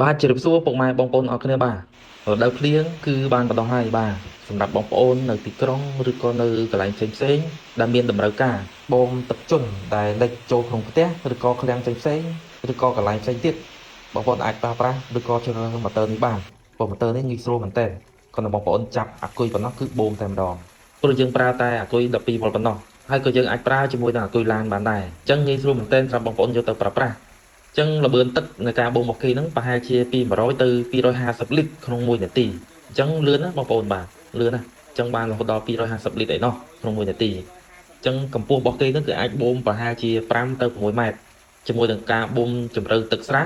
បាទជម្រាបសួរពុកម៉ែបងប្អូនអរគ្នាបាទរដូវភ្លៀងគឺបានបដោះហើយបាទសម្រាប់បងប្អូននៅទីក្រុងឬក៏នៅកន្លែងផ្សេងៗដែលមានតម្រូវការបូមទឹកជន់ដែលលិចចូលក្នុងផ្ទះឬក៏ឃ្លាំងផ្សេងៗឬក៏កន្លែងផ្សេងទៀតបងប្អូនអាចប្រើប្រាស់ឬក៏ជ្រើសរើសម៉ូទ័រនេះបានព្រោះម៉ូទ័រនេះងាយស្រួលមែនតើគ្រាន់តែបងប្អូនចាប់អាគុយប៉ុណ្ណោះគឺបូមតែម្ដងព្រោះយើងប្រើតែអាគុយ12វ៉ុលប៉ុណ្ណោះហើយក៏យើងអាចប្រើជាមួយនឹងអាគុយឡានបានដែរអញ្ចឹងងាយស្រួលមែនតើសម្រាប់បងប្អូនយកទៅប្រើប្រាស់ចឹងល្បឿនទឹកនៃការបូមរបស់គេហ្នឹងប្រហែលជាពី100ទៅ250លីត្រក្នុង1នាទីអញ្ចឹងលឿនណាបងប្អូនបាទលឿនណាអញ្ចឹងបានរហូតដល់250លីត្រអីណោះក្នុង1នាទីអញ្ចឹងកម្ពស់របស់គេហ្នឹងគឺអាចបូមប្រហែលជា5ទៅ6ម៉ែត្រជាមួយនឹងការបូមជម្រៅទឹកស្រះ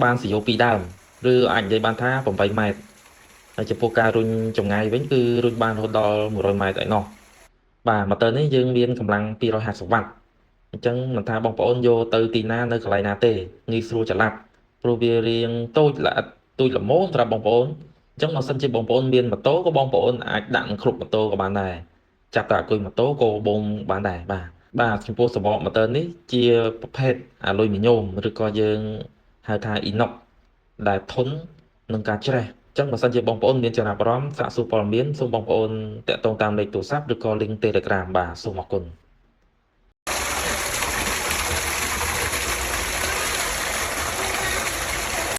បានស៊ីយ៉ូ2ដើមឬអាចនិយាយបានថា8ម៉ែត្រហើយចំពោះការរុញចម្ងាយវិញគឺរុញបានរហូតដល់100ម៉ែត្រអីណោះបាទម៉ូទ័រនេះយើងមានកម្លាំង250វ៉ាត់អញ្ចឹងមិនថាបងប្អូនយកទៅទីណានៅកន្លែងណាទេងាយស្រួលចល័តព្រោះវារាងតូចល្អិតទូចល្មមសម្រាប់បងប្អូនអញ្ចឹងបើសិនជាបងប្អូនមានម៉ូតូក៏បងប្អូនអាចដាក់នឹងគ្រប់ម៉ូតូក៏បានដែរចាប់តែអាគុយម៉ូតូក៏បូមបានដែរបាទចំពោះសំបកម៉ូទ័រនេះជាប្រភេទអាលុយមីញ៉ូមឬក៏យើងហៅថាអ៊ីណុកដែលធន់នឹងការច្រេះអញ្ចឹងបើសិនជាបងប្អូនមានចំណាប់អារម្មណ៍សាកសួរព័ត៌មានសូមបងប្អូនតាក់ទងតាមលេខទូរស័ព្ទឬក៏ link Telegram បាទសូមអរគុណ